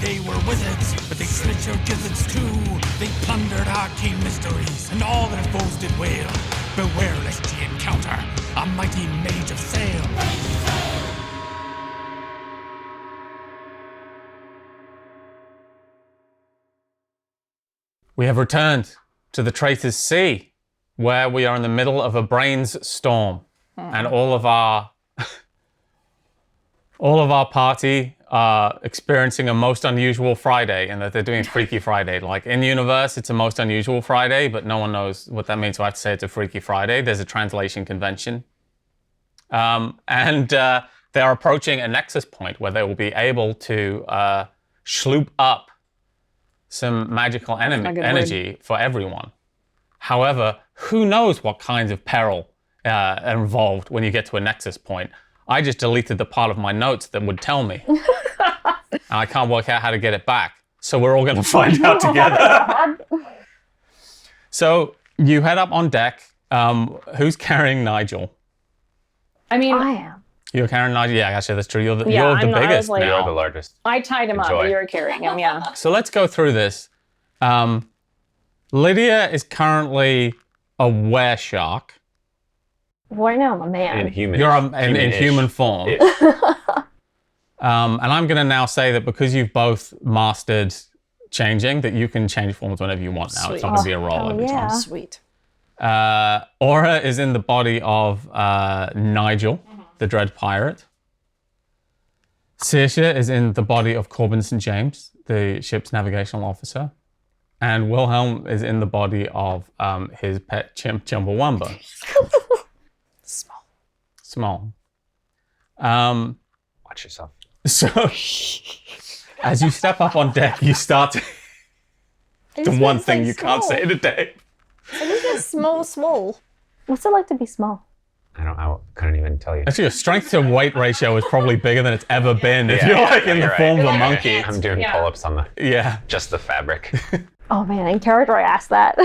They were wizards, but they slit your gizzards too. They plundered arcane mysteries, and all their foes did wail. Beware lest ye encounter a mighty Mage of Sail. We have returned to the Traitor's Sea, where we are in the middle of a brains storm, and all of our party are experiencing a most unusual Friday, in that they're doing Freaky Friday. Like in universe, it's a most unusual Friday, but no one knows what that means, so I have to say it's a Freaky Friday. There's a translation convention, and they're approaching a Nexus point where they will be able to sloop up some magical energy for everyone. However, who knows what kinds of peril are involved when you get to a Nexus point. I just deleted the part of my notes that would tell me. And I can't work out how to get it back. So we're all going to find out together. So you head up on deck. Who's carrying Nigel? I mean, I am. You're carrying Nigel? Yeah, actually, that's true. You're the biggest like, now. You're the largest. I tied him up, but you're carrying him, yeah. So let's go through this. Lydia is currently a wereshark. Well, no, I'm a man. In human. You're in human form. And I'm going to now say that because you've both mastered changing, that you can change forms whenever you want now. It's not going to be a roll every time. Sweet. Aura is in the body of Nigel, the Dread Pirate. Saoirse is in the body of Corbin St. James, the ship's navigational officer. And Wilhelm is in the body of his pet chimp, Chumbawamba. Small. Watch yourself. So, as you step up on deck, you start to... the one thing you can't say today. I think it's small. What's it like to be small? I couldn't even tell you. Actually, your strength to weight ratio is probably bigger than it's ever been if you're in the right. form of a monkey. I'm doing pull-ups on just the fabric. Oh man, in character I asked that.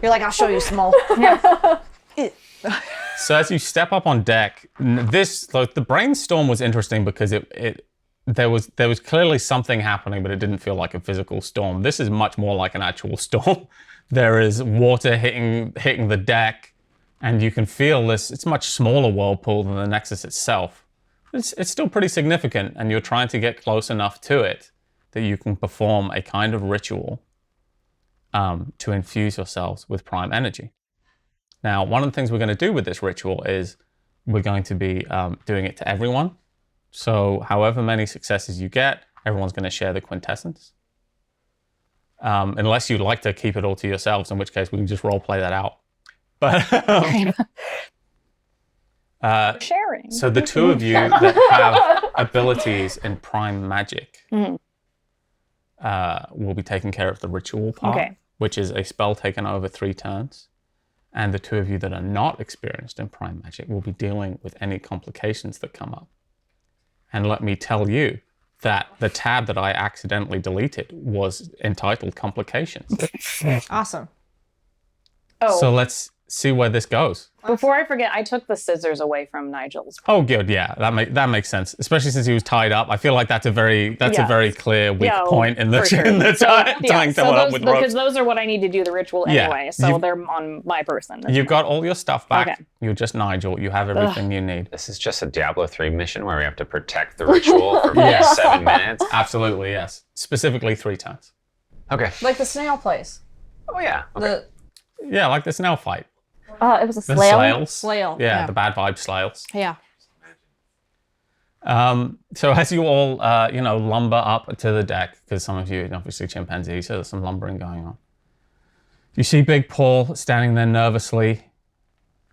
You're like, I'll show you small. So as you step up on deck, the brainstorm was interesting because there was clearly something happening, but it didn't feel like a physical storm. This is much more like an actual storm. There is water hitting the deck, and you can feel this. It's a much smaller whirlpool than the Nexus itself. It's still pretty significant, and you're trying to get close enough to it that you can perform a kind of ritual to infuse yourselves with prime energy. Now, one of the things we're going to do with this ritual is we're going to be doing it to everyone. So however many successes you get, everyone's going to share the quintessence. Unless you'd like to keep it all to yourselves, in which case we can just role play that out. But Sharing. so the two of you that have abilities in prime magic will be taking care of the ritual part, which is a spell taken over 3 turns. And the two of you that are not experienced in prime magic will be dealing with any complications that come up. And let me tell you that the tab that I accidentally deleted was entitled Complications. Awesome. Oh, So let's see where this goes. before I forget, I took the scissors away from Nigel's. Oh, good. Yeah, that makes sense. Especially since he was tied up. I feel like that's a very clear weak point in the for sure. tying someone up with ropes. Because those are what I need to do the ritual anyway. So they're on my person. You've got all your stuff back. Okay. You're just Nigel. You have everything you need. This is just a Diablo 3 mission where we have to protect the ritual for 7 minutes. Absolutely, yes. Specifically 3 turns. Okay. Like the snail place. Oh, yeah. Okay. Yeah, like the snail fight. It was a The slail. slails. Slail, Yeah, yeah. the bad vibe slails. Yeah. So as you all, lumber up to the deck, because some of you are obviously chimpanzees, so there's some lumbering going on. You see Big Paul standing there nervously.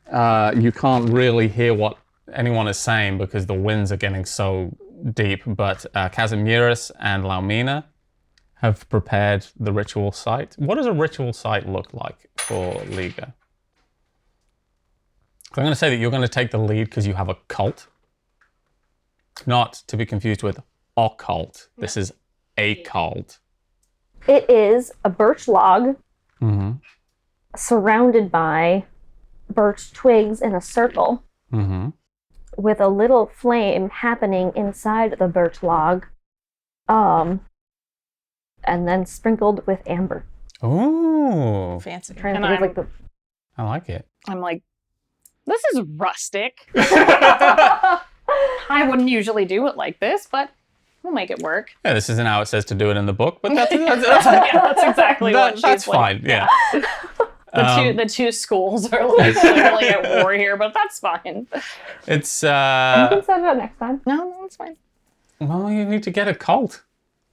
You can't really hear what anyone is saying because the winds are getting so deep, but Casimiris and Laumina have prepared the ritual site. What does a ritual site look like for Liga? I'm going to say that you're going to take the lead because you have a cult. Not to be confused with occult. This is a cult. It is a birch log surrounded by birch twigs in a circle with a little flame happening inside the birch log. and then sprinkled with amber. Ooh, Fancy. Trying to And think of like I like it. I'm like, this is rustic. I wouldn't usually do it like this, but we'll make it work. Yeah, this isn't how it says to do it in the book, but that's Yeah, that's exactly what she's that's like. fine. Yeah. The two schools are like clearly at war here, but that's fine. It's you can set it up next time. No, it's fine. well, you need to get a cult,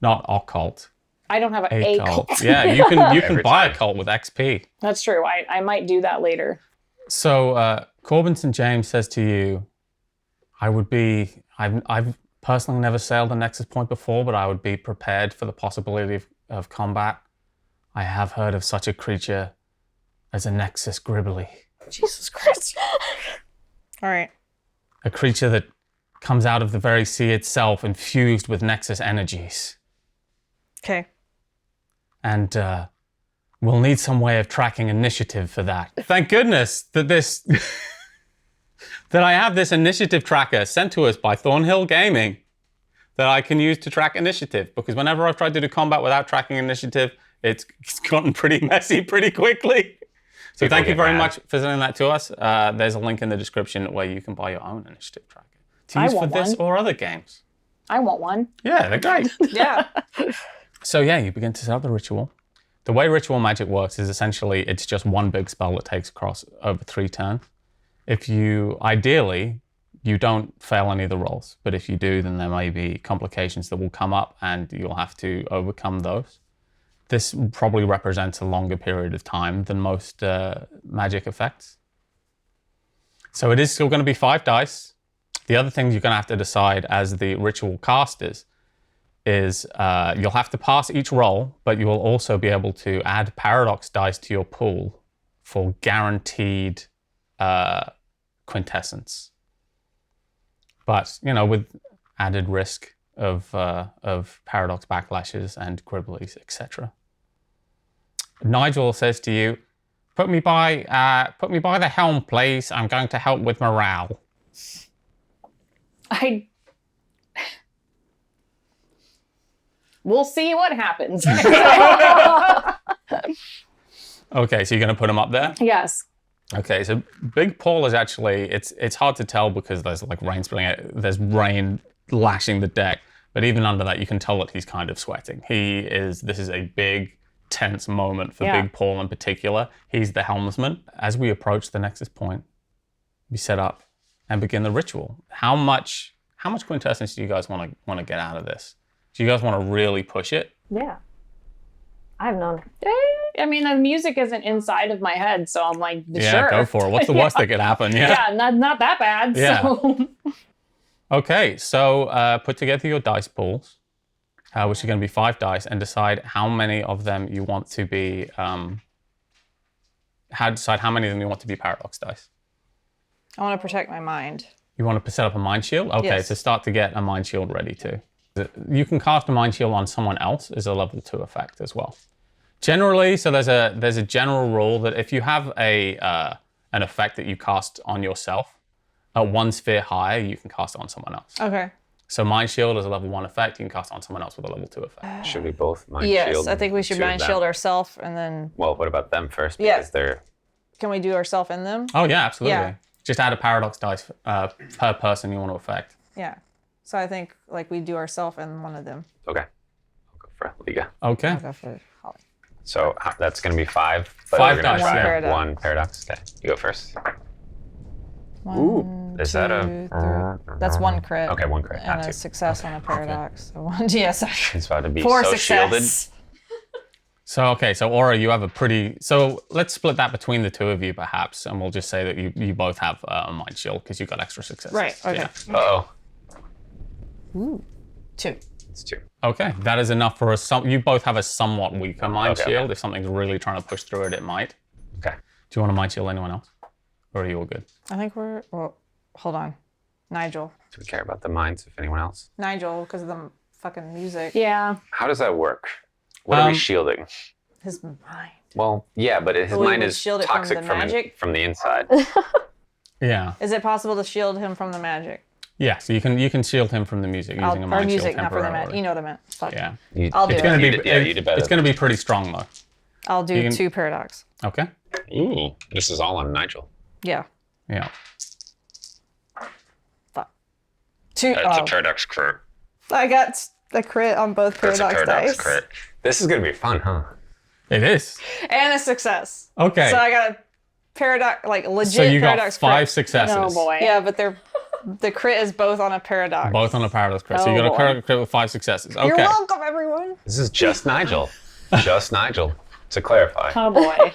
not a cult. I don't have A a cult. cult. Yeah, you can Every buy a time. cult with XP. That's true. I might do that later. So Corbin St. James says to you, I've personally never sailed a Nexus point before, but I would be prepared for the possibility of combat. I have heard of such a creature as a Nexus Gribbly. Jesus Christ. All right. A creature that comes out of the very sea itself infused with Nexus energies. Okay. And we'll need some way of tracking initiative for that. Thank goodness that that I have this initiative tracker sent to us by Thornhill Gaming that I can use to track initiative, because whenever I've tried to do combat without tracking initiative, it's gotten pretty messy pretty quickly. So People thank you get very mad. much for sending that to us. There's a link in the description where you can buy your own initiative tracker to I use for want this one. or other games. I want one. Yeah, they're great. Yeah. So yeah, you begin to set up the ritual. The way ritual magic works is essentially it's just one big spell that takes across over 3 turns. If ideally, you don't fail any of the rolls, but if you do, then there may be complications that will come up and you'll have to overcome those. This probably represents a longer period of time than most magic effects. So it is still going to be 5 dice. The other thing you're going to have to decide as the ritual casters is you'll have to pass each roll, but you will also be able to add paradox dice to your pool for guaranteed quintessence. But, with added risk of paradox backlashes and gribblies, etc. Nigel says to you, put me by the helm, please. I'm going to help with morale. We'll see what happens. Okay, so you're going to put him up there? Yes. Okay, so Big Paul is actually, it's hard to tell because there's like rain spilling out, there's rain lashing the deck, but even under that you can tell that he's kind of sweating. This is a big, tense moment for Yeah. Big Paul in particular. He's the helmsman. As we approach the Nexus point, we set up and begin the ritual. How much quintessence do you guys want to get out of this? Do you guys want to really push it? Yeah. I've known. I mean, the music isn't inside of my head, so I'm like, Yeah, sure. go for it. What's the worst that could happen? Yeah, not that bad. Yeah. So. Okay, so put together your dice pools, which are going to be 5 dice, and decide how many of them you want to be. Decide how many of them you want to be paradox dice. I want to protect my mind. You want to set up a mind shield? Okay, Yes. so start to get a mind shield ready too. You can cast a mind shield on someone else as a level 2 effect as well. Generally, so there's a general rule that if you have an effect that you cast on yourself at 1 sphere higher, you can cast it on someone else. Okay. So mind shield is a level 1 effect. You can cast it on someone else with a level 2 effect. Should we both mind Yes, shield? I think we should 2 of mind them? shield ourselves, and then Well, what about them first? Yeah. Because they're can we do ourselves in them? Oh yeah, absolutely. Yeah. Just add a paradox dice per person you want to affect. Yeah. So I think like we do ourselves in one of them. okay. I'll go for Liga. Okay. I'll go for Holly. So that's going to be 5. But 5 we're gonna dice, try yeah. Paradox. 1 paradox. Okay, you go first. One, Is that a- two, three. That's 1 crit. Okay, 1 crit, And not a 2. success on a paradox. So 1, yes. It's about to be 4 so shielded. success. So Aura, you have a pretty. So let's split that between the 2 of you, perhaps, and we'll just say that you both have a mind shield because you've got extra successes. Right, okay. Yeah. Uh-oh. 2. It's 2. Okay, that is enough for us. You both have a somewhat weaker mind Okay, shield. okay. If something's really trying to push through it, it might. Okay. Do you want to mind shield anyone else, or are you all good? I think we're. Well, hold on. Nigel. Do we care about the minds of anyone else? Nigel, because of the fucking music. Yeah. How does that work? What are we Um, shielding? His mind. Well, yeah, but his But we mind would is shield it from toxic the magic? from the inside. Yeah. Is it possible to shield him from the magic? Yeah, so you can shield him from the music using a Or mind shield music, not for the temporarily. man. You know what I meant. Fuck. Yeah. I'll do It's it. gonna be you did better. it's gonna be pretty strong though. I'll do You can- 2 paradox. Okay. Ooh, this is all on Nigel. Yeah. Yeah. Fuck. 2. That's a paradox crit. I got a crit on both That's a paradox paradox dice. crit. This is gonna be fun, huh? It is. And a success. Okay. So I got a paradox, like legit So you got paradox 5 crit. successes. Oh boy. Yeah, but the crit is both on a paradox. Both on a paradox crit. So you Oh, got a boy. paradox crit with 5 successes. Okay. You're welcome, everyone. This is just Nigel. Just Nigel. To clarify. Oh boy.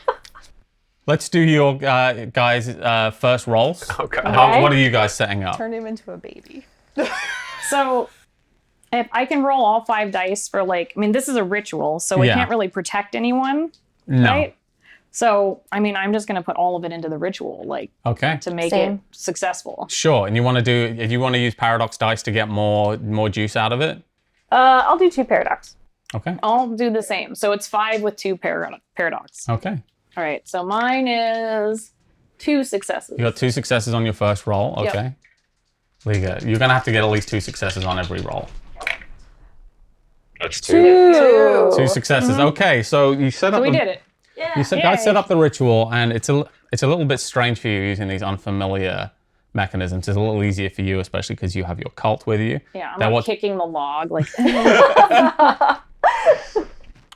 Let's do your guys' first rolls. Okay. What are you guys setting up? Turn him into a baby. So if I can roll all 5 dice for like, I mean, this is a ritual, so it Yeah. can't really protect anyone, No. right? So, I mean, I'm just going to put all of it into the ritual, like, Okay. to make Same. it successful. Sure. And you want to use paradox dice to get more juice out of it? I'll do 2 paradox. Okay. I'll do the same. So it's 5 with 2 paradox. Okay. All right. So mine is 2 successes. You got 2 successes on your first roll. Yep. Okay. Liga, you're gonna have to get at least 2 successes on every roll. That's 2. 2 successes. Okay. So you set up. So we did it. Guys set up the ritual, and it's a little bit strange for you using these unfamiliar mechanisms. It's a little easier for you, especially because you have your cult with you. Yeah. I'm That not was- kicking the log. Like,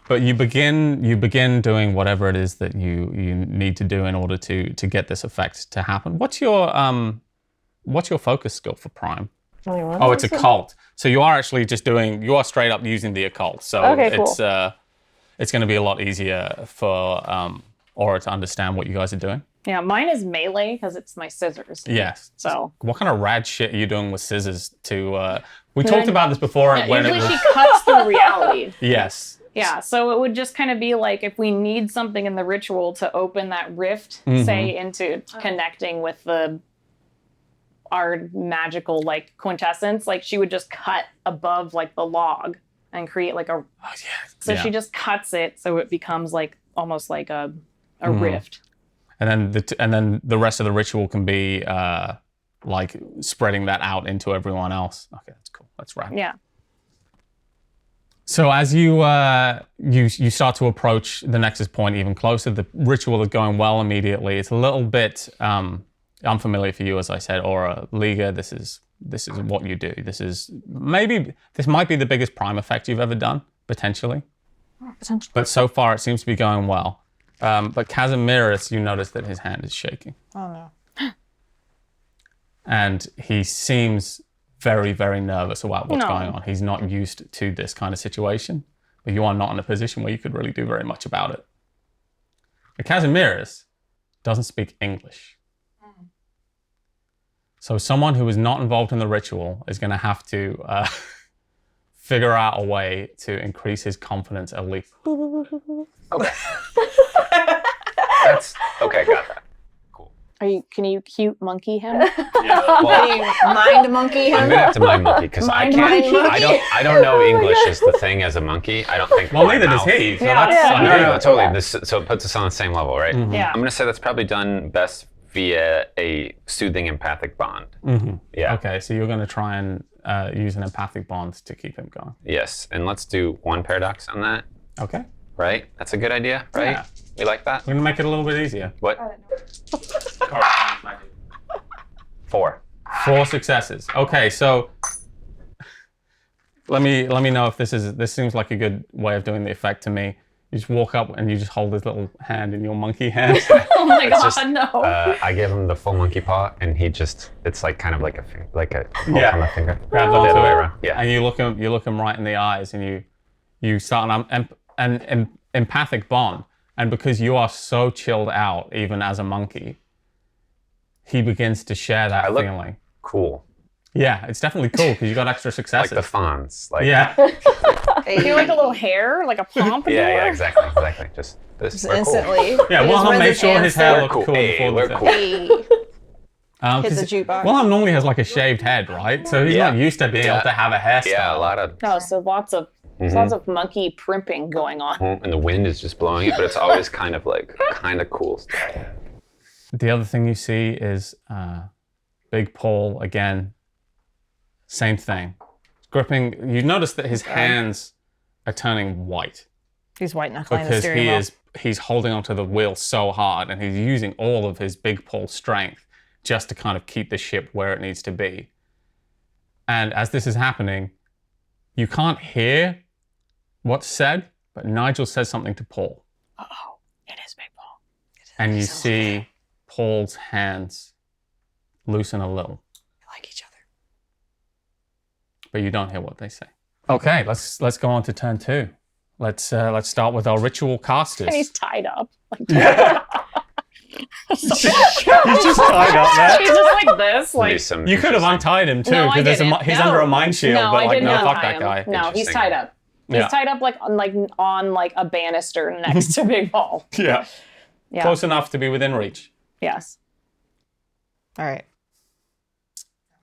But you begin doing whatever it is that you need to do in order to get this effect to happen. What's your focus skill for Prime? Oh, it's occult. So you are actually you are straight up using the occult. So Okay, cool. it's going to be a lot easier for Aura to understand what you guys are doing. yeah, mine is melee because it's my scissors. Yes. So What kind of rad shit are you doing with scissors to? We talked about this before when it usually was. she cuts through reality. Yes. Yeah, so it would just kind of be like if we need something in the ritual to open that rift, say, into connecting with our magical like quintessence, like she would just cut above like the log and create like a. Oh, yeah. So Yeah. she just cuts it so it becomes like almost like a rift. And then the rest of the ritual can be like spreading that out into everyone else. Okay, that's cool. That's right. Yeah. So as you start to approach the Nexus point even closer, the ritual is going well immediately. It's a little bit unfamiliar for you, as I said, Aura. Liga, this is what you do. This might be the biggest Prime effect you've ever done, potentially. Potentially. But so far it seems to be going well. But Casimiris, you notice that his hand is shaking. Oh no. And he seems very, very nervous about what's No. going on. He's not used to this kind of situation, but you are not in a position where you could really do very much about it. But Casimiris doesn't speak English. So someone who is not involved in the ritual is going to have to figure out a way to increase his confidence at least. Okay. Okay, got that. Cool. Can you cute monkey him? Yeah. Well, Mind monkey I'm him. gonna have to mind monkey because I Mind can't. monkey. I don't know English is the thing as a monkey. I don't think. Well, my neither does mouth- he. So Yeah. that's Yeah. No, totally. So it puts us on the same level, right? Yeah. I'm gonna say that's probably done best via a soothing empathic bond. Yeah. Okay, so you're going to try and use an empathic bond to keep him going. Yes, and let's do 1 paradox on that. Okay. Right? That's a good idea, right? Yeah. We like that. We're going to make it a little bit easier. What? 4. 4 successes. Okay, so let me know if this seems like a good way of doing the effect to me. You just walk up and you just hold his little hand in your monkey hand. Oh my god, just, no. I give him the full monkey paw, and he just—it's like kind of like a hold Yeah. on a finger. Grabs The onto other way it. around. Yeah. And you look him right in the eyes, and you start an empathic bond. And because you are so chilled out, even as a monkey, he begins to share that feeling. Cool. Yeah, it's definitely cool because you got extra Like successes. the fawns. Like. Yeah. You feel like a little hair, like a pompadour? Yeah, exactly. Just this. Just we're cool. instantly. Yeah, Just Wilhelm run made this sure his hair answer. looked Cool. cool Hey, before we're the cool. Hey. Hit the jukebox. Wilhelm normally has like a shaved head, right? So he's Yeah. not used to being able to have a hairstyle. Yeah, a lot of. No, so lots of monkey primping going on. And the wind is just blowing it, but it's always kind of cool stuff. The other thing you see is Big Paul again Same thing. Gripping. You notice that his hands are turning white He's white knuckling the because steering wheel. he's holding onto the wheel so hard, and he's using all of his big pull strength just to kind of keep the ship where it needs to be. And as this is happening, you can't hear what's said, but Nigel says something to Paul. Uh-oh. It is Big Paul. And you see Paul's hands loosen a little. They like each other. But you don't hear what they say. Okay, let's go on to turn 2. Let's start with our ritual casters. And he's tied up. He's just tied up there. He's just like this. Do Like, some You could have untied him too, No, I because didn't. he's No. under a mind shield. no, but I like, didn't no, fuck untie that him. guy. No, he's Interesting. tied up. He's Yeah. tied up on like a banister next to Big Paul. Yeah, Yeah. close enough to be within reach. Yes. All right.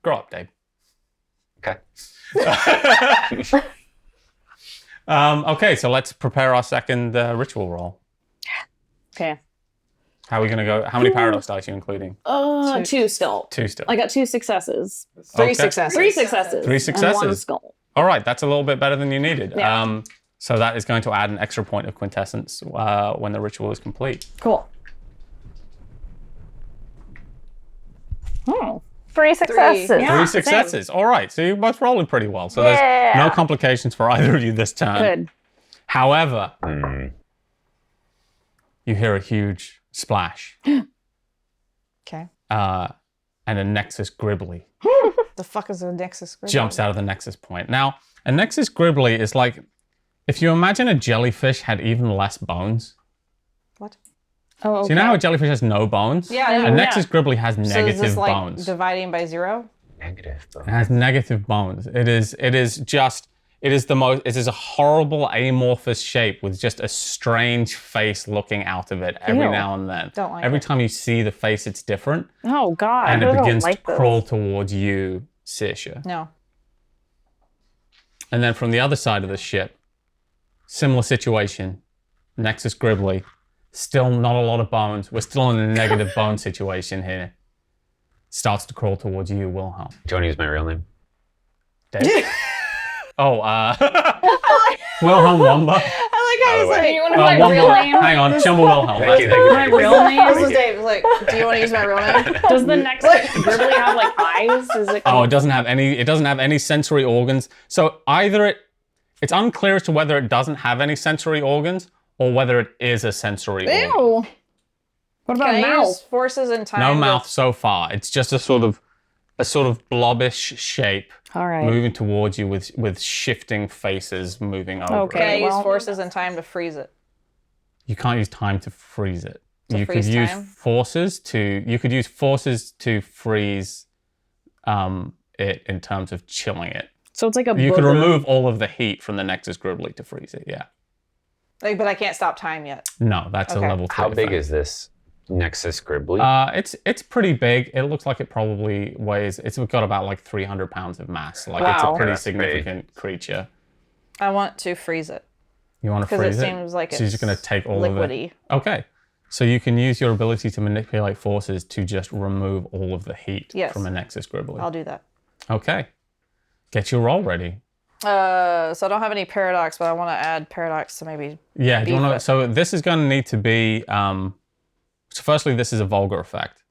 Grow up, Dave. Okay. Okay, so let's prepare our second ritual roll. Okay. How are we gonna go? How many paradox dice are you including? 2 still. 2 still. I got 2 successes. Three successes. 3 successes. 3 And 1 successes. skull. All right, that's a little bit better than you needed. Yeah. So that is going to add an extra point of quintessence when the ritual is complete. Cool. Oh. 3 successes. Yeah. 3 successes. All right, so you're both rolling pretty well. So there's no complications for either of you this turn. Good. However, you hear a huge splash Okay. and a Nexus Gribbly The fuck is a Nexus? jumps out of the Nexus point. Now, a Nexus Gribbly is like, if you imagine a jellyfish had even less bones. What? Oh, okay. So you know how a jellyfish has no bones? Yeah. A Nexus Gribbly has So is negative this like bones. dividing by 0? Negative. It has negative bones. It is a horrible amorphous shape with just a strange face looking out of it every Ew. now and then. Don't like every it. time you see the face, it's different. Oh, God. And it don't begins like to this. crawl towards you, Saoirse. No. And then from the other side of the ship, similar situation, Nexus Gribbly, still not a lot of bones. We're still in a negative bone situation here. Starts to crawl towards you, Wilhelm. Do you want to use my real name? Dave? Wilhelm Wamba. I like how he's way. like, You want to know my real name? Hang on, Chumba Wilhelm. Thank you. My real this name? is Dave. Like, do you want to use my real name? Does the next Gribbly have like eyes? Is it? Oh, it doesn't have any sensory organs. So either it's unclear as to whether it doesn't have any sensory organs or whether it is a sensory organ. Ew. What about Can I mouth? use forces in time? No to- mouth so far. It's just a sort of blobbish shape All right. moving towards you with shifting faces moving over. Okay. Can I use well- forces in time to freeze it? You can't use time to freeze it. You could freeze use time? forces to freeze it in terms of chilling it. So it's like a You could booger. remove all of the heat from the Nexus Gribbly to freeze it, yeah. Like, but I can't stop time yet. No, that's Okay. a level 3 How big effect. is this Nexus Gribbly? It's pretty big. It looks like it probably weighs, it's got about like 300 pounds of mass. Like it's a Wow. pretty That's significant creature. I want to freeze it You want to because freeze it it? seems like So it's you're just going to take all of it. liquidy. Okay. So you can use your ability to manipulate forces to just remove all of the heat Yes. from a Nexus Gribbly. I'll do that. Okay. Get your roll ready. So I don't have any paradox, but I want to add paradox to maybe. Yeah, do you Beef want to? it. So this is going to need to be. So firstly, this is a vulgar effect.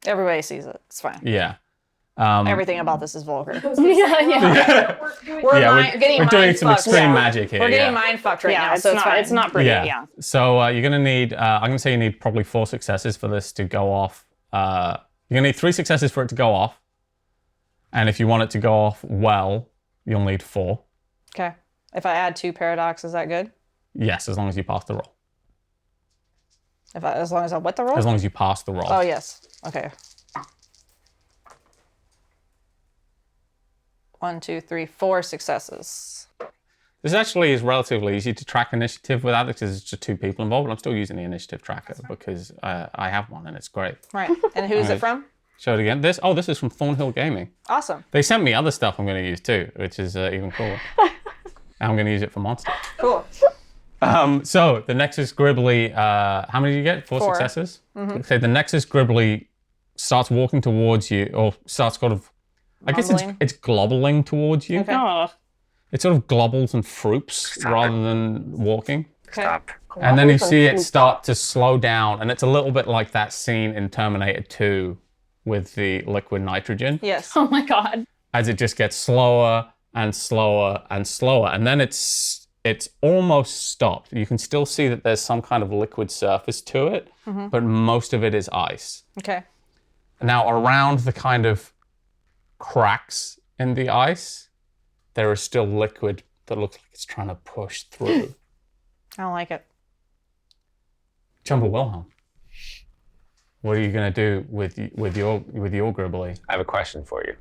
Everybody sees it. It's fine. Yeah. Everything about this is vulgar. yeah. We're Yeah, getting we're doing mind some fucked. extreme Yeah. magic here. We're getting yeah. mind fucked right Yeah, now, it's so it's not. fine. It's not pretty. Yeah. Yeah. So you're going to need. I'm going to say you need probably 4 successes for this to go off. You're going to need 3 successes for it to go off. And if you want it to go off well, you'll need 4. Okay. If I add 2 paradox, is that good? Yes, as long as you pass the roll. As long as I what the roll? As long as you pass the roll. Oh yes. Okay. 1, 2, 3, 4 successes. This actually is relatively easy to track initiative without it because it's just 2 people involved. But I'm still using the initiative tracker because I have one and it's great. Right. And who's it from? Show it again. This is from Thornhill Gaming. Awesome. They sent me other stuff I'm going to use too, which is even cooler. I'm going to use it for monsters. Cool. So the Nexus Gribbly, how many did you get? 4 4. successes? Okay, the Nexus Gribbly starts walking towards you, or starts sort of I guess mumbling? it's globbling towards you. Okay. Oh, It sort of globbles and froops rather than walking. Okay. Stop. And then you see it start to slow down, and it's a little bit like that scene in Terminator 2 with the liquid nitrogen, Yes. oh my God. as it just gets slower and slower and slower, and then it's almost stopped. You can still see that there's some kind of liquid surface to it, but most of it is ice. Okay. Now, around the kind of cracks in the ice, there is still liquid that looks like it's trying to push through. I don't like it. Jumper Wilhelm, what are you gonna do with your Gribbly? I have a question for you.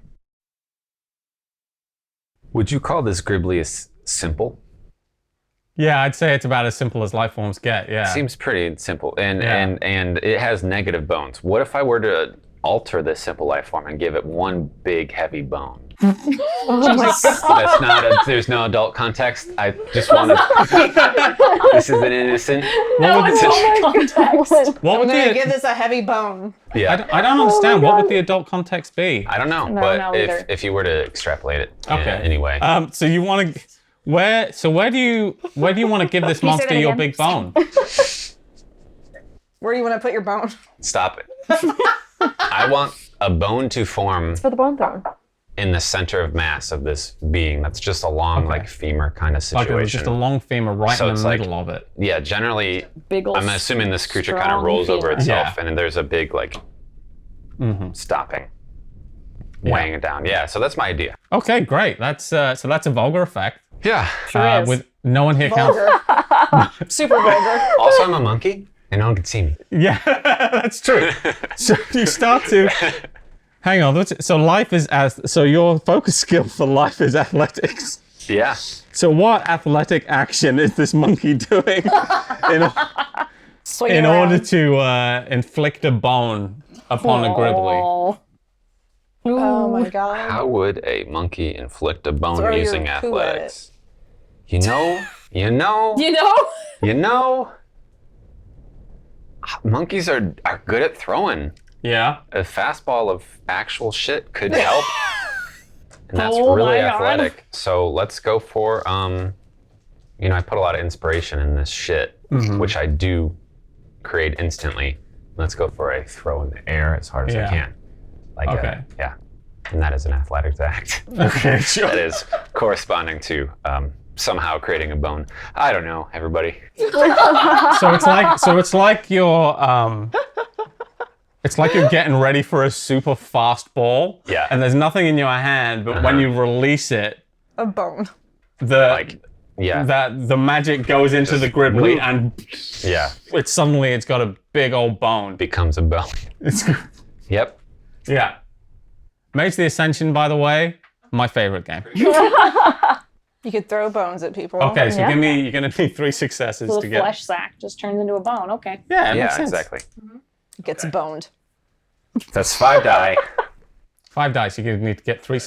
Would you call this Gribbly as simple? Yeah, I'd say it's about as simple as life forms get. Yeah. Seems pretty simple, and Yeah. and it has negative bones. What if I were to alter this simple life form and give it one big heavy bone? Oh my god. That's not. There's no adult context. I just want to. This is an innocent. No, would it's the- all context. What I'm would gonna the? give this a heavy bone. Yeah. I don't understand. What would the adult context be? I don't know, No, but no, if either. if you were to extrapolate it, Okay. anyway. So you want to? Where do you want to give this Can you say monster that your again? big bone? Where do you want to put your bone? Stop it. I want a bone to form For the bone throne. in the center of mass of this being. That's just a long, like femur kind of Like situation. it was just a long femur right So in it's the like- middle of it. Yeah, generally, Big ol' I'm assuming this creature kind of strong rolls over femur. itself, Yeah. and then there's a big like stopping, weighing it down. Yeah, so that's my idea. Okay, great. That's so that's a vulgar effect. Yeah. Sure is. With no one here counts. Vulgar. Super vulgar. Also, I'm a monkey, and no one can see me. Yeah, that's true. So you start to hang on. So life is so your focus skill for life is athletics. Yeah. So what athletic action is this monkey doing Swinging in around. order to inflict a bone upon a Gribbly? Oh. Oh my god. How would a monkey inflict a bone Throw your using poo at athletics? You know, You know? you know. Monkeys are good at throwing. Yeah. A fastball of actual shit could help. And that's Oh really my God. athletic. So let's go for I put a lot of inspiration in this shit, which I do create instantly. Let's go for a throw in the air as hard as Yeah. I can. Like Okay. yeah. And that is an athletics act. Okay, sure. That is corresponding to somehow creating a bone. I don't know, everybody. So it's like you're it's like you're getting ready for a super fast ball. Yeah. And there's nothing in your hand, but when you release it, A bone. the magic goes into the Gribbly and Yeah, it's got a big old bone. becomes a bone. It's Yep. yeah. Mage the Ascension, by the way, my favorite game. You could throw bones at people. Okay, so Yeah. you're gonna need 3 successes So to the get. flesh sack just turns into a bone. Okay. Yeah, it makes Yeah, sense. exactly. Gets boned. That's 5 die. 5 dice. You need to get three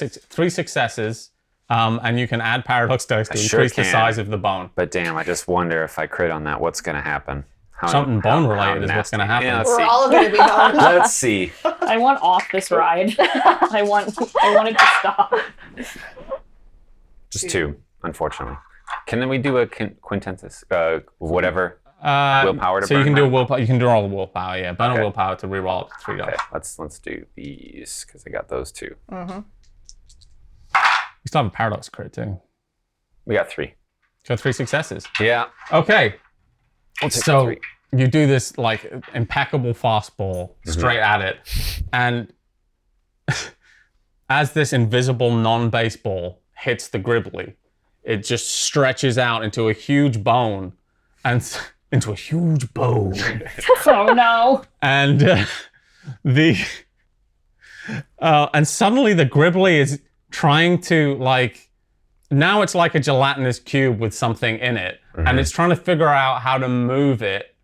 successes, and you can add paradox dice to sure increase the can. size of the bone. But damn, I just wonder if I crit on that, what's gonna happen? Something bone related is what's nasty. gonna happen. Yeah, let's We're see. all gonna be boned. Let's see. I want off this ride. I want it to stop. Just 2, unfortunately. Can then we do a quintessence, whatever? Willpower to So you burn can do a that? willpower. You can do all the willpower. Yeah, burn Okay. a willpower to reroll up to 3 dice. Okay, let's do these because I got those 2. You still have a paradox crit too. We got 3. So 3 successes. Yeah. Okay. We'll take the So 3. you do this like impeccable fastball straight at it, and as this invisible non-baseball hits the Gribbly, it just stretches out into a huge bone, and into a huge bone, Oh no. and and suddenly the Gribbly is trying to now it's like a gelatinous cube with something in it, and it's trying to figure out how to move it,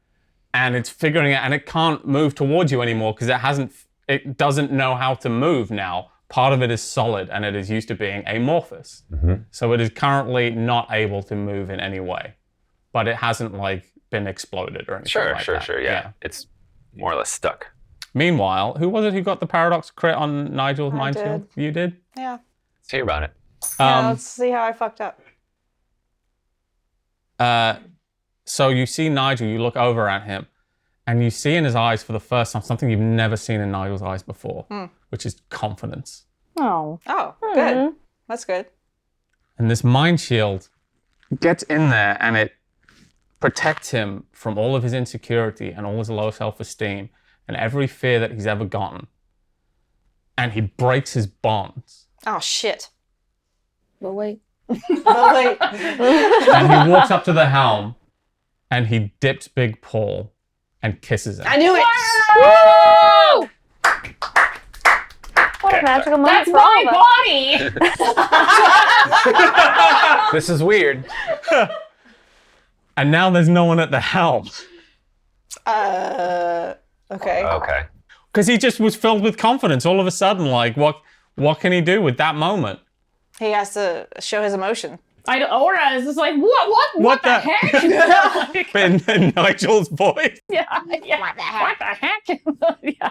and it's figuring it, and it can't move towards you anymore because it doesn't know how to move now. Part of it is solid, and it is used to being amorphous. So it is currently not able to move in any way, but it hasn't been exploded or anything Sure, like sure, that. sure. Yeah. It's more or less stuck. Meanwhile, who was it who got the paradox crit on Nigel's I mind shield? You did? Yeah. Let's hear about it. Yeah, let's see how I fucked up. So you see Nigel, you look over at him, and you see in his eyes for the first time something you've never seen in Nigel's eyes before, which is confidence. Oh. Oh, good. That's good. And this mind shield gets in there and it protects him from all of his insecurity and all his low self-esteem and every fear that he's ever gotten. And he breaks his bonds. Oh, shit. But wait. But wait. And he walks up to the helm and he dips Big Paul and kisses him. I knew it. Woo! What a magical moment That's for all of us. my body! This is weird. And now there's no one at the helm. Okay. Okay. Because he just was filled with confidence all of a sudden. Like, what can he do with that moment? He has to show his emotion. Aura is just like, what the heck? Like, In Nigel's voice. yeah. What the heck? Yeah.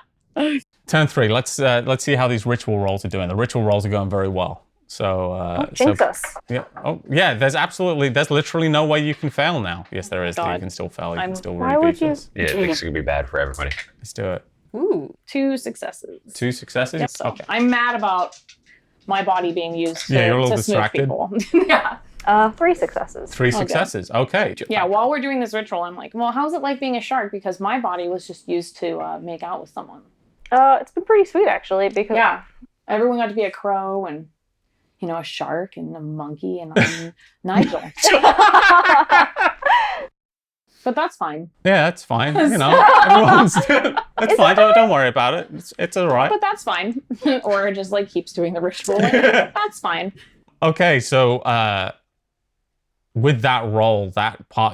Turn 3. Let's see how these ritual rolls are doing. The ritual rolls are going very well. So, Jinx us. yeah. Oh, yeah. There's literally no way you can fail now. Yes, there is. God. You can still fail. You can still Why would repeat you? this. Yeah, this could be bad for everybody. Let's do it. Ooh. 2 successes. 2 successes. Yep, so Okay. I'm mad about my body being used to, Yeah, you're a little to smooth distracted. people. Yeah. 3 successes. 3 successes. Okay. Yeah, while we're doing this ritual, I'm like, well, how's it like being a shark? Because my body was just used to make out with someone. It's been pretty sweet actually because Yeah. Everyone got to be a crow and, a shark and a monkey and I'm Nigel. But that's fine. Yeah, that's fine. Everyone's. That's fine. Don't worry about it. It's all right. But that's fine. Or just like keeps doing the ritual. That's fine. Okay, so with that roll,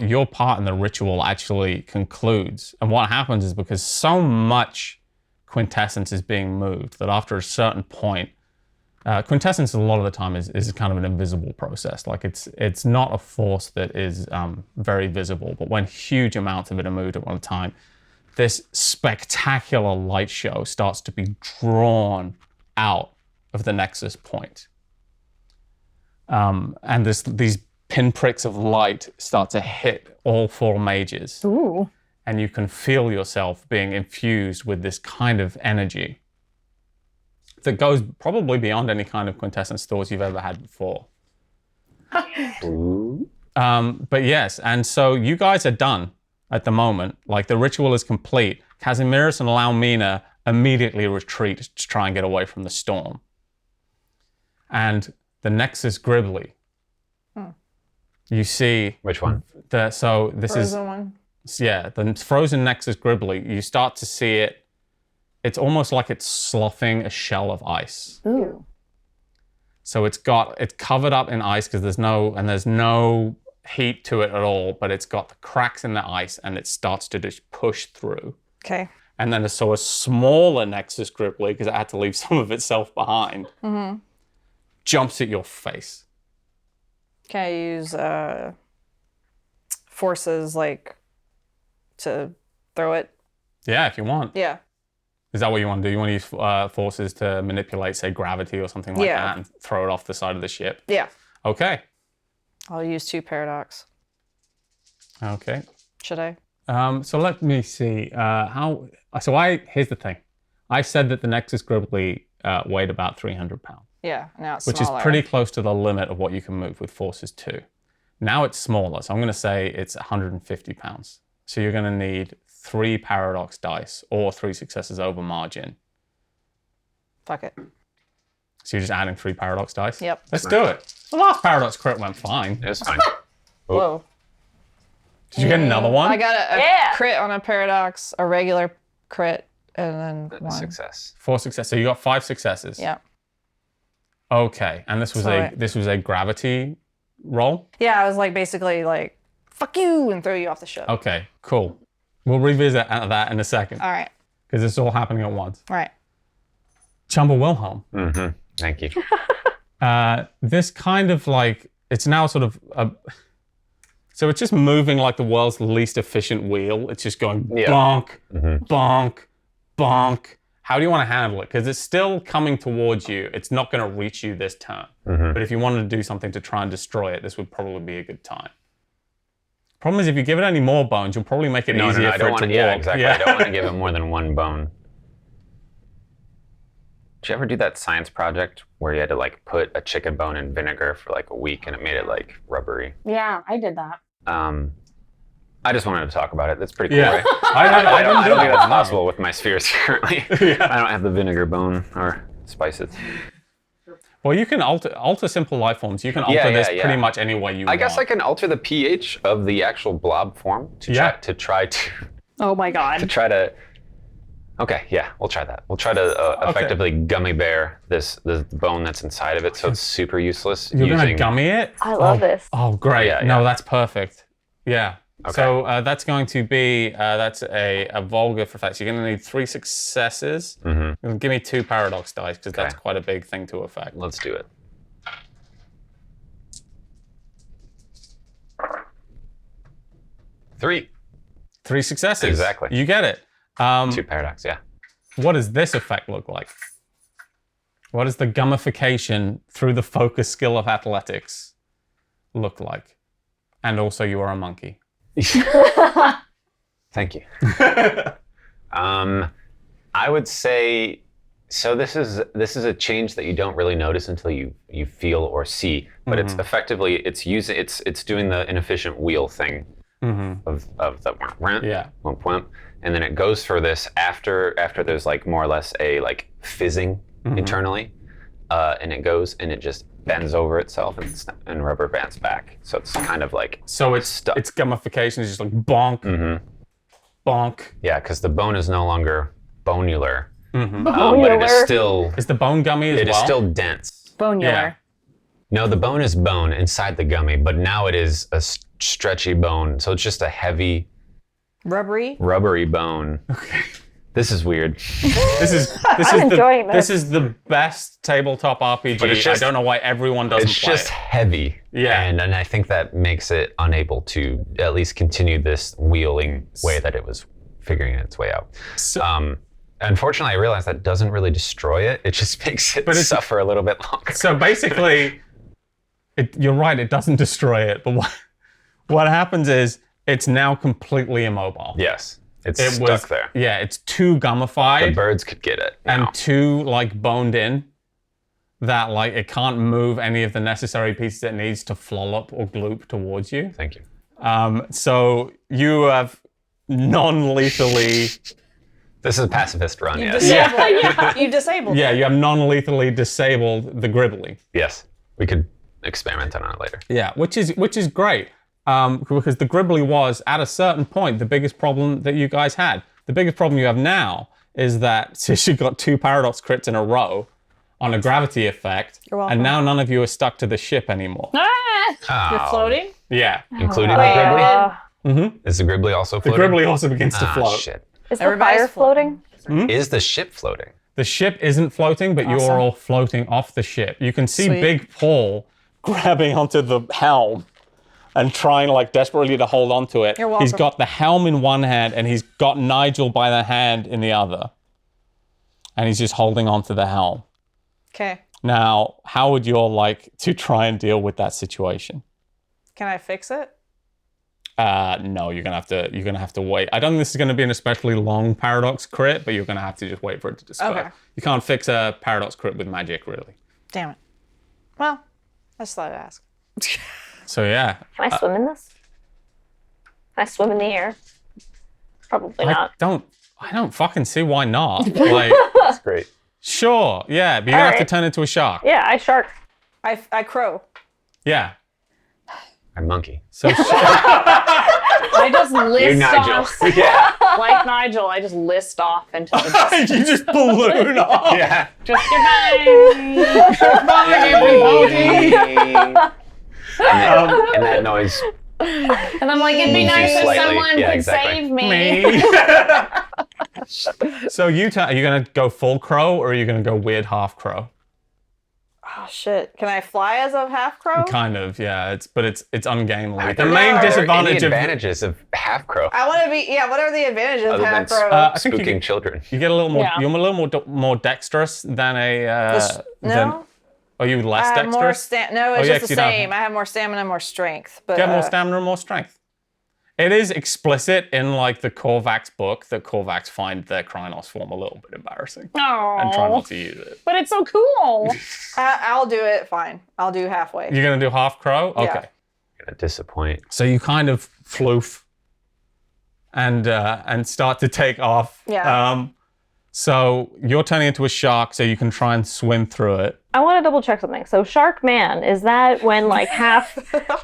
your part in the ritual actually concludes. And what happens is because so much quintessence is being moved that after a certain point, quintessence a lot of the time is kind of an invisible process. Like it's not a force that is very visible, but when huge amounts of it are moved at one time, this spectacular light show starts to be drawn out of the Nexus point. And these pinpricks of light start to hit all 4 mages. Ooh. And you can feel yourself being infused with this kind of energy that goes probably beyond any kind of quintessence thoughts you've ever had before. But yes, and so you guys are done at the moment. Like the ritual is complete. Kazimierz and Laumina immediately retreat to try and get away from the storm. And the Nexus Gribbly. You see. Which one? This Frozen one. yeah, the frozen Nexus Gribbly. You start to see it. It's almost like it's sloughing a shell of ice. Ooh. So it's covered up in ice because there's no heat to it at all, but it's got the cracks in the ice and it starts to just push through. Okay. And then a smaller Nexus Gribbly, because it had to leave some of itself behind, jumps at your face. Can I use forces to throw it? Yeah, if you want. Yeah. Is that what you want to do? You want to use forces to manipulate, say, gravity or something like that and throw it off the side of the ship? Yeah. Okay. I'll use 2 paradox. Okay. Should I? So let me see. Here's the thing. I said that the Nexus Gribbly weighed about 300 pounds. Yeah. Now it's Which smaller. is pretty close to the limit of what you can move with forces 2. Now it's smaller, so I'm going to say it's 150 pounds. So you're going to need 3 paradox dice or 3 successes over margin. Fuck it. So you're just adding 3 paradox dice? Yep. Let's do it. The last paradox crit went fine. It was fine. Whoa. Did you get another one? I got a crit on a paradox, a regular crit, and then 1. Success. 4 successes. So you got 5 successes. Yeah. Okay, and this was a gravity roll? Yeah, I was basically fuck you, and throw you off the ship. Okay, cool. We'll revisit that in a second. All right. Because it's all happening at once. All right. Chumba Wilhelm. Mm-hmm. Thank you. This kind of it's now sort of so it's just moving like the world's least efficient wheel. It's just going bonk, bonk, bonk. How do you want to handle it? Because it's still coming towards you. It's not going to reach you this turn. But if you wanted to do something to try and destroy it, this would probably be a good time. Problem is, if you give it any more bones, you'll probably make it easier for it to walk. Yeah, exactly. I don't want to give it more than one bone. Did you ever do that science project where you had to like put a chicken bone in vinegar for like a week and it made it like rubbery? Yeah, I did that. I just wanted to talk about it. That's pretty cool, Yeah. right? I don't think that's that. possible with my spheres currently. I don't have the vinegar bone or spices. Well, you can alter simple life forms. You can alter this pretty much any way you want. I guess I can alter the pH of the actual blob form to try to. Oh my god. To try to. Okay, yeah, we'll try that. We'll try to effectively gummy bear this bone that's inside of it, so it's super useless. You're gonna gummy it? I love this. Oh, great! Yeah, no, yeah. that's perfect. Yeah. Okay. So that's going to be that's a vulgar for effect. So you're going to need 3 successes. Give me 2 paradox dice because that's quite a big thing to affect. Let's do it. Three successes. Exactly. You get it. 2 paradox. Yeah. What does this effect look like? What does the gummification through the focus skill of athletics look like? And also, you are a monkey. Thank you. I would say so. This is a change that you don't really notice until you feel or see. But it's effectively it's doing the inefficient wheel thing of the wimp wimp, and then it goes for this after there's like more or less a like fizzing internally, and it goes and it just bends over itself and rubber bands back. So it's kind of like it's stuck. Its gummification is just like bonk, bonk. Yeah, because the bone is no longer bonular, but it Bonular. is still Is the bone gummy as it well? is still dense. Bonular. Yeah. No, the bone is bone inside the gummy, but now it is a stretchy bone. So it's just a heavy, rubbery bone. Okay. This is weird. This is the best tabletop RPG. But it's just- I don't know why everyone doesn't It's play just it. heavy. Yeah. And I think that makes it unable to at least continue this wheeling way that it was figuring its way out. So- Unfortunately, I realized that doesn't really destroy it. It just makes it suffer a little bit longer. So basically, you're right, it doesn't destroy it. But what happens is it's now completely immobile. Yes. It's stuck there. Yeah, it's too gummified. The birds could get it now. And too like boned in that like it can't move any of the necessary pieces it needs to flollop or gloop towards you. Thank you. So you have non-lethally... This is a pacifist run, yes. You disabled Yeah, it. you have non-lethally disabled the Gribbly. Yes. We could experiment on it later. Yeah, which is great. Because the Gribbly was, at a certain point, the biggest problem that you guys had. The biggest problem you have now is that since you got 2 paradox crits in a row on a gravity effect, You're welcome. and now none of you are stuck to the ship anymore. You're floating? Yeah. Including the Wait, Gribbly? Is the Gribbly also The floating? Gribbly also begins to float. Shit. Is the Everybody's fire floating? Is the ship floating? The ship isn't floating, but you're all floating off the ship. You can see Sweet. Big Paul grabbing onto the helm and trying like desperately to hold onto it. You're welcome. He's got the helm in one hand and he's got Nigel by the hand in the other. And he's just holding onto the helm. Okay. Now, how would you all like to try and deal with that situation? Can I fix it? No, you're gonna have to wait. I don't think this is gonna be an especially long paradox crit, but you're gonna have to just wait for it to disperse. Okay. You can't fix a paradox crit with magic, really. Damn it. Well, I just thought I'd ask. So yeah. Can I swim in this? Can I swim in the air? Probably not. I don't fucking see why not. Like, That's great. sure, yeah, but you're gonna have to Alright. turn into a shark. Yeah, I shark. I crow. Yeah. I'm monkey. So I just list Nigel. off, Yeah. like Nigel, I just list off into the distance. you just balloon off. Yeah. Just goodbye. And that noise. And I'm like, it'd be Moves you nice if slightly. someone Yeah, could exactly. save me. So are you gonna go full crow or are you gonna go weird half crow? Oh shit! Can I fly as a half crow? Kind of, yeah. It's ungainly. I The don't main know. Are there disadvantage any of advantages of half crow I want to be. Yeah. What are the advantages of other than half crow? I think spooking children? you get a little more. Yeah. You're a little more dexterous than a. no. Are you less I have more dexterous? no, it's yeah, just 'cause the you don't same. I have more stamina, more strength. But Get more stamina and more strength. It is explicit in like the Korvax book that Korvax find their Krynos form a little bit embarrassing and try not to use it. But it's so cool. I'll do it. Fine. I'll do halfway. You're gonna do half crow? Yeah. Okay. Gonna disappoint. So you kind of floof and start to take off. Yeah. So you're turning into a shark, so you can try and swim through it. I want to double check something. So Shark Man, is that when like half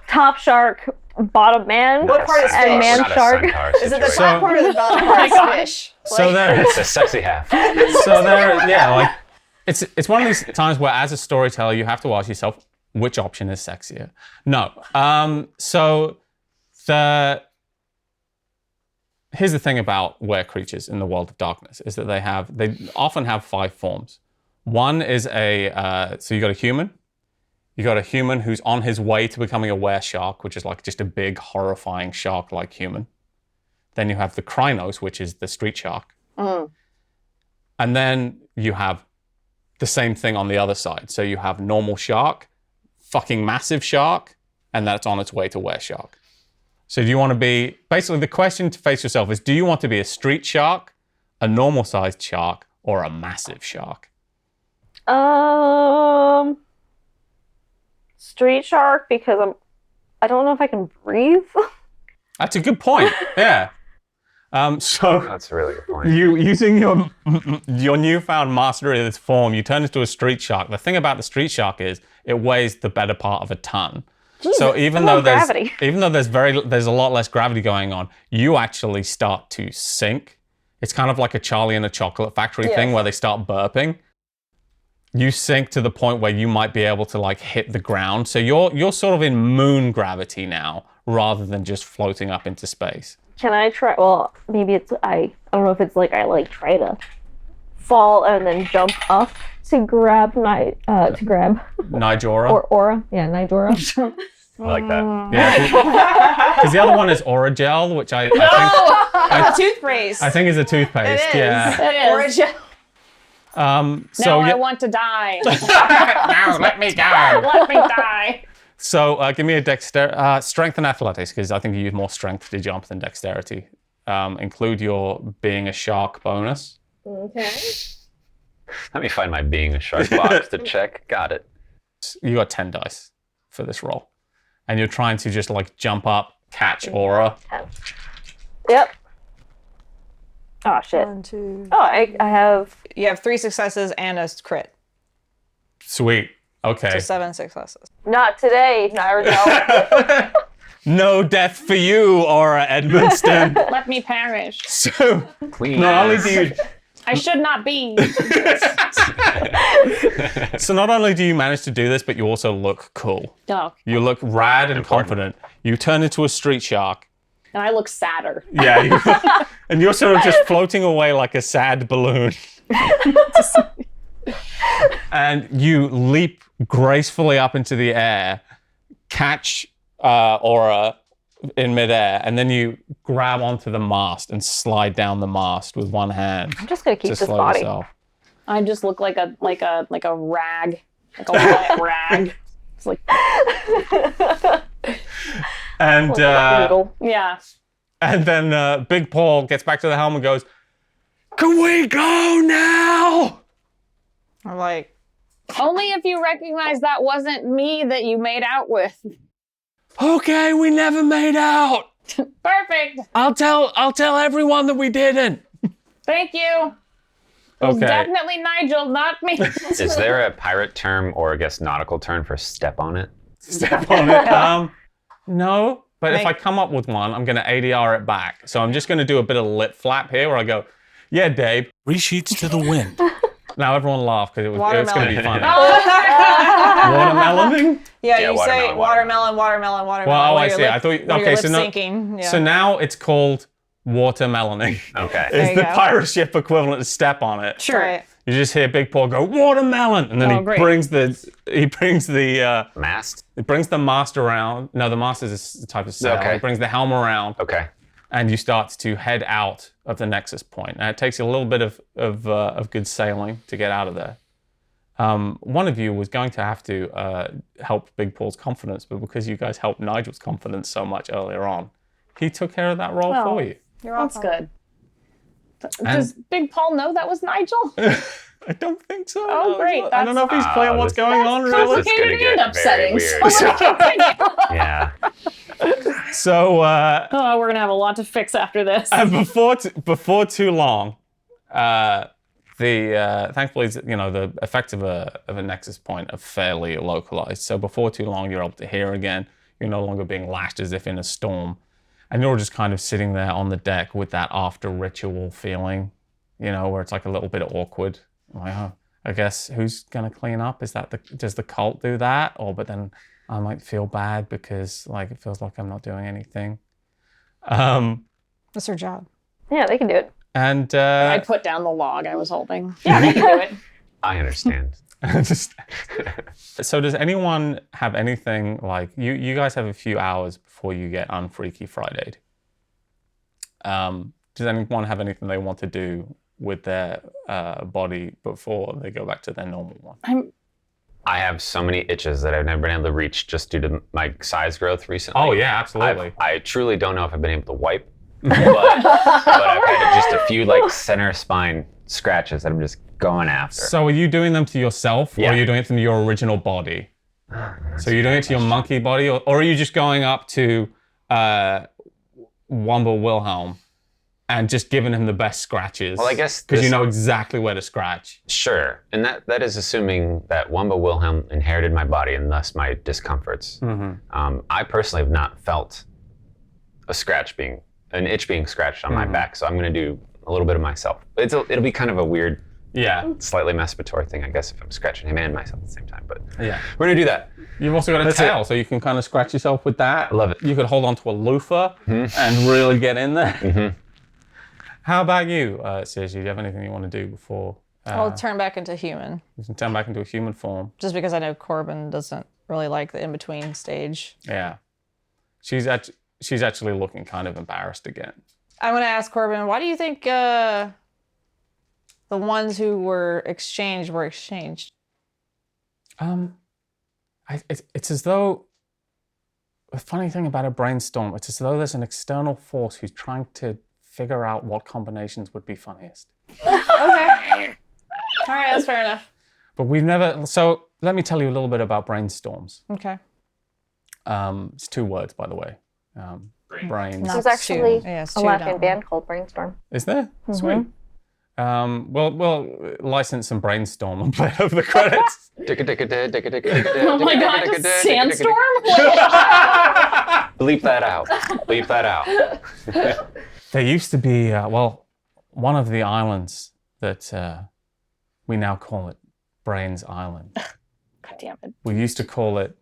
top shark, bottom man, What part is and fish? man Not a shark? centaur Is it the situation. top part or the bottom part is fish? So there, It's the sexy half. like it's one of these times where, as a storyteller, you have to ask yourself which option is sexier. No, so here's the thing about were creatures in the world of darkness is that they often have 5 forms. One is so you got a human. You got a human who's on his way to becoming a were shark, which is like just a big, horrifying shark-like human. Then you have the Krynos, which is the street shark. Mm. And then you have the same thing on the other side. So you have normal shark, fucking massive shark, and that's on its way to were shark. So do you want to be, basically the question to face yourself is, do you want to be a street shark, a normal sized shark, or a massive shark? Street shark, because I don't know if I can breathe. That's a good point. Yeah. So That's a really good point. you using your newfound mastery of this form, you turn into a street shark. The thing about the street shark is it weighs the better part of a ton. So even though there's a lot less gravity going on, you actually start to sink. It's kind of like a Charlie in a Chocolate Factory thing where they start burping. You sink to the point where you might be able to like hit the ground. So you're sort of in moon gravity now, rather than just floating up into space. Can I try? Well, maybe it's I don't know if it's like I like try to fall and then jump up to grab Nigora. or Aura. Yeah, Nigora. I like that. Yeah. Because the other one is Aura Gel, which I think Toothpaste. I think is a toothpaste. It is. Yeah. Origin. So I want to die. now let me go. Let me die. So give me a strength and athletics, because I think you use more strength to jump than dexterity. Include your being a shark bonus. Okay. Let me find my being a shark box to check. Got it. You got 10 dice for this roll. And you're trying to just like jump up, catch Aura. 10. Yep. Oh shit. 1, 2. Oh, I have. You have 3 successes and a crit. Sweet. Okay. So 7 successes. Not today, Nigel. No death for you, Aura Edmonston. Let me perish. So Clean. not only do you I should not be. So not only do you manage to do this, but you also look cool. Oh, You look rad and Important. confident. You turn into a street shark. and I look sadder. Yeah. And you're sort of just floating away like a sad balloon. And you leap gracefully up into the air, catch Aura in midair, and then you grab onto the mast and slide down the mast with one hand I'm just gonna keep to this slow body. yourself. I just look like a rag, like a wet rag. It's like And Noodle. yeah. and then Big Paul gets back to the helm and goes, "Can we go now?" I'm like, Only if you recognize that wasn't me that you made out with. Okay, we never made out. Perfect. I'll tell everyone that we didn't. Thank you. It was Okay. definitely Nigel, not me. Is there a pirate term or I guess nautical term for step on it? Step on it. No, but if Make- I come up with one, I'm going to ADR it back. So I'm just going to do a bit of lip flap here where I go, "Yeah, Dabe." 3 sheets to the wind. Now everyone laugh because it was going to be funny. Watermelon. Watermeloning? yeah, Yeah, you say watermelon, watermelon. Well, while I your see. lip- I thought. while your Okay, lip so no. syncing. Yeah. So now it's called watermeloning. Okay. There It's you the go. pirate ship equivalent to step on it. Sure. Right. You just hear Big Paul go watermelon, and then Oh, great. brings the Mast? It brings the mast around. No, the mast is a type of sail. Okay. It brings the helm around, Okay. and you start to head out of the Nexus point. And it takes you a little bit of good sailing to get out of there. One of you was going to have to help Big Paul's confidence, but because you guys helped Nigel's confidence so much earlier on, he took care of that role for you. That's good. Does Big Paul know that was Nigel? I don't think so. Oh, No, great. I don't know if he's clear what's going on, really. This is gonna Complicated and get upsetting. very So weird. Yeah. So, oh, we're gonna have a lot to fix after this. and before too long, thankfully, the effects of a Nexus point are fairly localized. So before too long, you're able to hear again. You're no longer being lashed as if in a storm. And you're just kind of sitting there on the deck with that after ritual feeling, where it's like a little bit awkward. Like, oh, I guess who's gonna clean up? Does the cult do that? But then I might feel bad because it feels like I'm not doing anything. That's their job. Yeah, they can do it. And I put down the log I was holding. Yeah, they can do it. I understand. So does anyone have anything you guys have a few hours before you get unfreaky Friday'd. Does anyone have anything they want to do with their body before they go back to their normal one? I have so many itches that I've never been able to reach just due to my size growth recently. Oh yeah, absolutely. I truly don't know if I've been able to wipe, but I've had just a few center spine scratches that I'm just going after. So are you doing them to yourself, or are you doing it to your original body? So you're doing it to your monkey body, or are you just going up to Womble Wilhelm and just giving him the best scratches? Well, I guess because you know exactly where to scratch. Sure, and that is assuming that Womble Wilhelm inherited my body and thus my discomforts. Mm-hmm. I personally have not felt an itch being scratched on my back, so I'm going to do a little bit of myself. It'll be kind of a weird, slightly masturbatory thing, I guess, if I'm scratching him and myself at the same time. But yeah, we're going to do that. You've also got a tail, so you can kind of scratch yourself with that. I love it. You could hold onto a loofah and really get in there. Mm-hmm. How about you, Sergi? Do you have anything you want to do before? I'll turn back into human, You can turn back into a human form. just because I know Corbin doesn't really like the in-between stage. Yeah. She's actually looking kind of embarrassed again. I'm going to ask Corbin, why do you think the ones who were exchanged were exchanged? It's as though, the funny thing about a brainstorm, it's as though there's an external force who's trying to figure out what combinations would be funniest. Okay. All right, that's fair enough. But we've never, so let me tell you a little bit about brainstorms. Okay. It's 2 words, by the way. Brains. Not There's actually two. Yeah, it's a two Latvian down. band called Brainstorm. Is there? Sweet. We'll license some brainstorm and play over the credits. Oh my god, a sandstorm? Bleep that out. Bleep that out. There used to be, one of the islands that we now call it Brains Island. God damn it. We used to call it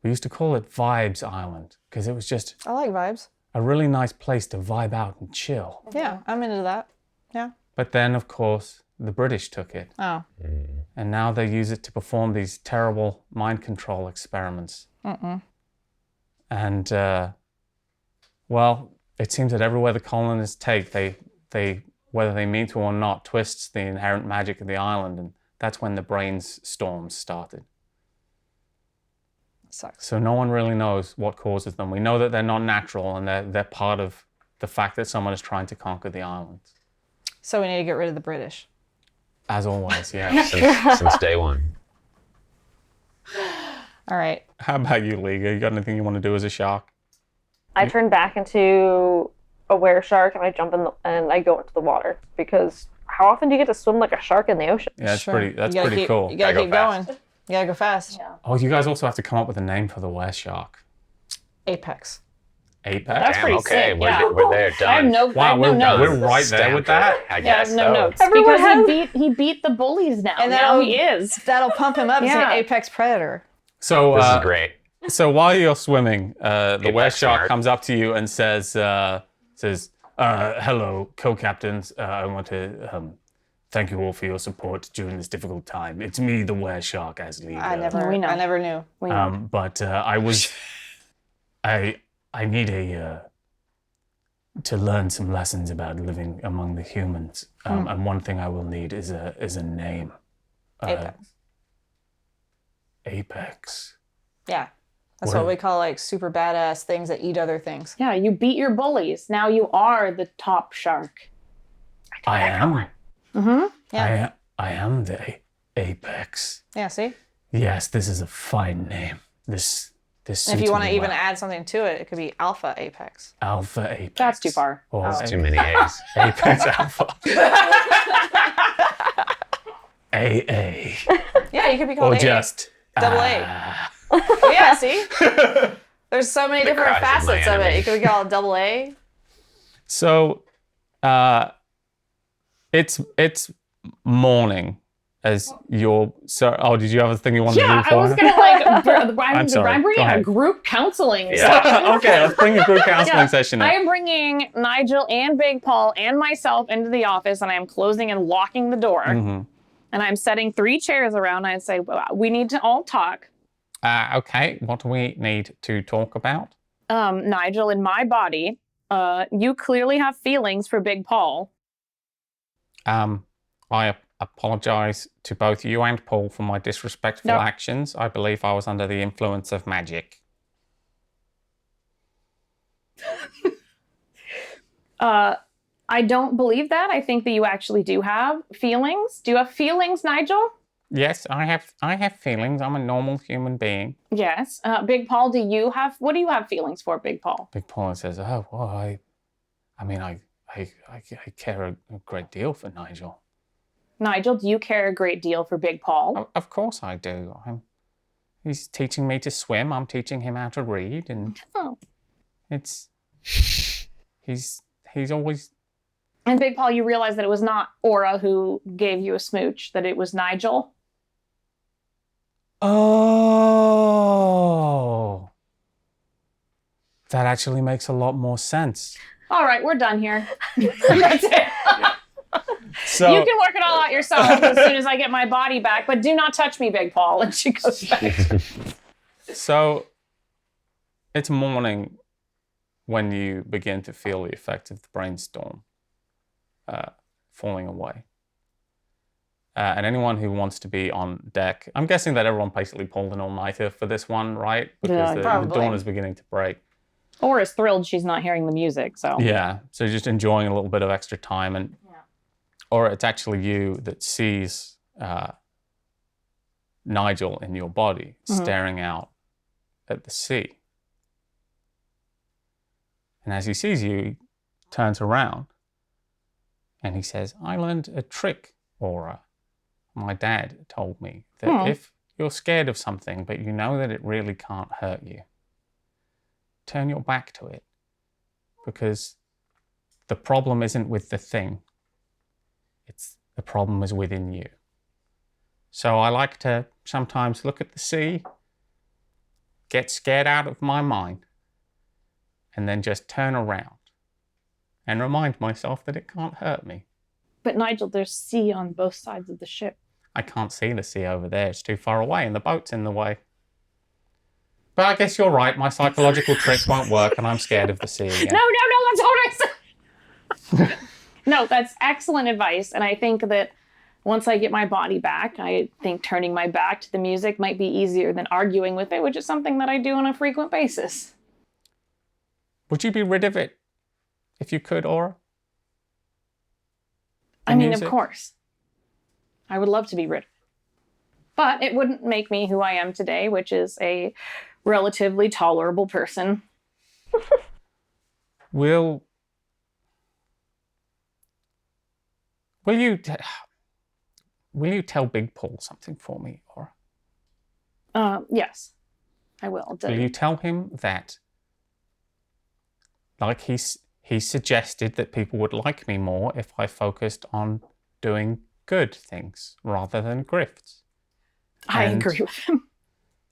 Vibes Island because it was just I like vibes. a really nice place to vibe out and chill. Yeah, I'm into that. Yeah. But then, of course, the British took it, Oh. and now they use it to perform these terrible mind control experiments. And, it seems that everywhere the colonists take, they whether they mean to or not, twists the inherent magic of the island, and that's when the brains storms started. Sucks. So no one really knows what causes them. We know that they're not natural, and they're part of the fact that someone is trying to conquer the island. So we need to get rid of the British. As always, yeah. Since day one. All right. How about you, Liga? You got anything you want to do as a shark? I turn back into a were shark and I jump in and I go into the water because how often do you get to swim like a shark in the ocean? Yeah, that's Sure. pretty You gotta pretty keep- cool. You gotta Gotta keep go going. fast. You gotta go fast. Yeah. Oh, you guys also have to come up with a name for the were shark. Apex. Apex? That's Damn, pretty okay, sick, we're, yeah. we're there, done. I have no, I have no notes. we're right there with that. I Yeah, I guess have no so. notes. Everyone because has- he beat the bullies now. And now that'll- he is. That'll pump him up Yeah. to Apex Predator. So, This is great. So while you're swimming, the were shark smart. comes up to you and says, "Hello, co-captains. I want to thank you all for your support during this difficult time. It's me, the Wereshark, as leader. I We know. never knew. But I need to learn some lessons about living among the humans. And one thing I will need is a name. Apex. Apex. Yeah. That's What what we call like super badass things that eat other things. Yeah, you beat your bullies. Now you are the top shark. I am. Yeah. I am the Apex. Yeah, see? Yes, this is a fine name. This And if suits you want to me even well. add something to it, it could be Alpha Apex. Alpha Apex. That's too far. Or Too many A's. Apex Alpha. AA. Yeah, you could be called Or AA. just Double A. Yeah, see? There's so many different cries of my facets of it. enemy. You could be called double A. So, it's morning as you're. So, oh, did you have a thing you wanted to do Yeah, for I was her? gonna I'm sorry. I'm bringing Go a ahead. group counseling. Yeah. Okay, let's bring a group counseling session in. I am bringing Nigel and Big Paul and myself into the office, and I am closing and locking the door. Mm-hmm. And I'm setting 3 chairs around. And I say, well, we need to all talk. Okay, what do we need to talk about? Nigel, in my body, you clearly have feelings for Big Paul. I apologize to both you and Paul for my disrespectful No. actions. I believe I was under the influence of magic. I don't believe that. I think that you actually do have feelings. Do you have feelings, Nigel? Yes, I have feelings. I'm a normal human being. Yes. Big Paul, what do you have feelings for, Big Paul? Big Paul says, "Oh, well, I care a great deal for Nigel. Nigel, do you care a great deal for Big Paul? Of course I do. He's teaching me to swim. I'm teaching him how to read, and Oh. he's always." And Big Paul, you realize that it was not Aura who gave you a smooch, that it was Nigel? Oh, that actually makes a lot more sense. All right, we're done here. That's it. So You can work it all out yourself as soon as I get my body back, but do not touch me, Big Paul. And she goes back. So it's morning when you begin to feel the effect of the brainstorm falling away. And anyone who wants to be on deck, I'm guessing that everyone basically pulled an all-nighter for this one, right? Because Yeah, the probably. dawn is beginning to break. Aura's thrilled she's not hearing the music, so. Yeah, so just enjoying a little bit of extra time. And or it's actually you that sees Nigel in your body staring out at the sea. And as he sees you, he turns around and he says, "I learned a trick, Aura. My dad told me that if you're scared of something, but you know that it really can't hurt you, turn your back to it, because the problem isn't with the thing. The problem is within you. So I like to sometimes look at the sea, get scared out of my mind, and then just turn around and remind myself that it can't hurt me. But Nigel, there's sea on both sides of the ship. I can't see the sea over there. It's too far away and the boat's in the way. But I guess you're right. My psychological tricks won't work and I'm scared of the sea again." No, that's what I said. No, that's excellent advice. And I think that once I get my body back, I think turning my back to the music might be easier than arguing with it, which is something that I do on a frequent basis. Would you be rid of it if you could, Aura? I mean, music? of course. I would love to be rid of it. But it wouldn't make me who I am today, which is a relatively tolerable person. Will you tell Big Paul something for me, Aura? Yes, I will. Will you tell him that, like he suggested, that people would like me more if I focused on doing good things rather than grifts? I And agree with him.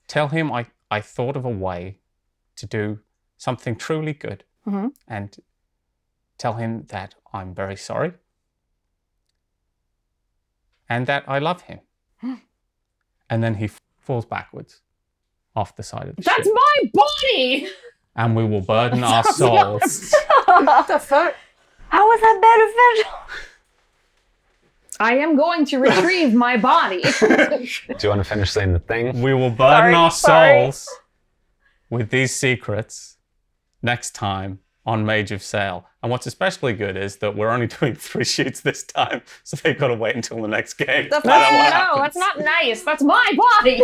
Tell him I thought of a way to do something truly good, and tell him that I'm very sorry and that I love him. And then he falls backwards off the side of the That's ship. my body! And we will burden our souls. What the fuck? How was that beneficial? I am going to retrieve my body. Do you want to finish saying the thing? We will burden our Sorry. souls with these secrets next time on Mage of Sail. And what's especially good is that we're only doing 3 shoots this time, so they've got to wait until the next game. The to find out what No, happens. that's not nice. That's my body.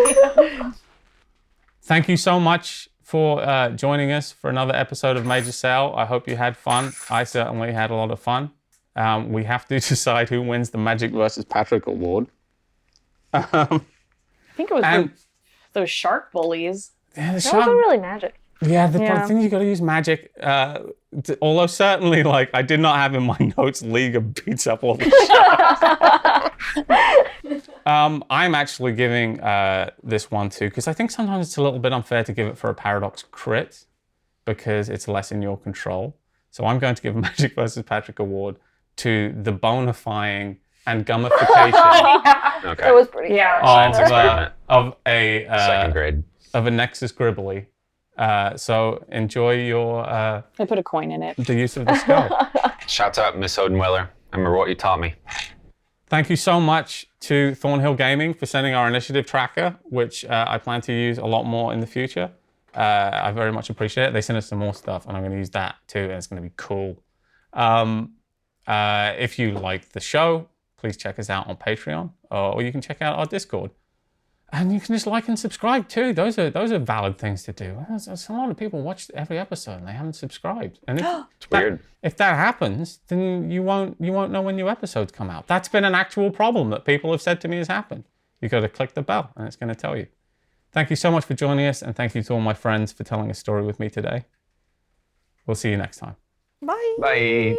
Thank you so much for joining us for another episode of Mage of Sail. I hope you had fun. I certainly had a lot of fun. We have to decide who wins the Magic versus Patrick award. I think it was And- those shark bullies. Yeah, the That wasn't shark. really magic. Yeah, the Yeah. thing is you got to use magic. Although certainly, like, I did not have in my notes, Liga beats up all the sharks. I'm actually giving this one to, because I think sometimes it's a little bit unfair to give it for a paradox crit because it's less in your control. So I'm going to give a Magic versus Patrick award to the bonifying and gummification Okay. It was pretty. Yeah. Science experiment. of a Second grade. of a Nexus Gribbly. So enjoy your I put a coin in it. the use of the skull. Shouts out Miss Odenweller. I remember what you taught me. Thank you so much to Thornhill Gaming for sending our initiative tracker, which I plan to use a lot more in the future. I very much appreciate it. They sent us some more stuff, and I'm going to use that too, and it's going to be cool. If you liked the show, please check us out on Patreon, or you can check out our Discord. And you can just like and subscribe too. Those are valid things to do. There's a lot of people watch every episode and they haven't subscribed. And It's weird. if that happens, then you won't know when new episodes come out. That's been an actual problem that people have said to me has happened. You got to click the bell and it's going to tell you. Thank you so much for joining us, and thank you to all my friends for telling a story with me today. We'll see you next time. Bye. Bye.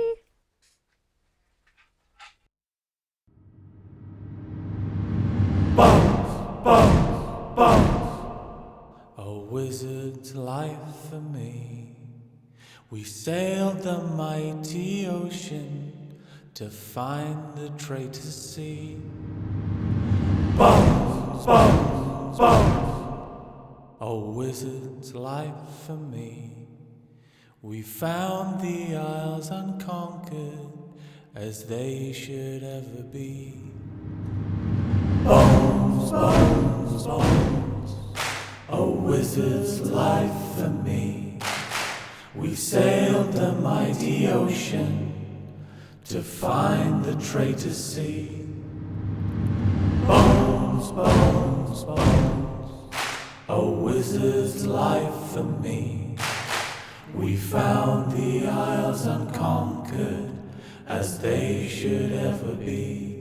A wizard's life for me. We sailed the mighty ocean to find the traitor sea. Bones, bones, bones. A wizard's life for me. We found the isles unconquered as they should ever be. Bones, bones, bones. A wizard's life for me. We sailed the mighty ocean to find the traitor sea. Bones, bones, bones. A wizard's life for me. We found the isles unconquered as they should ever be.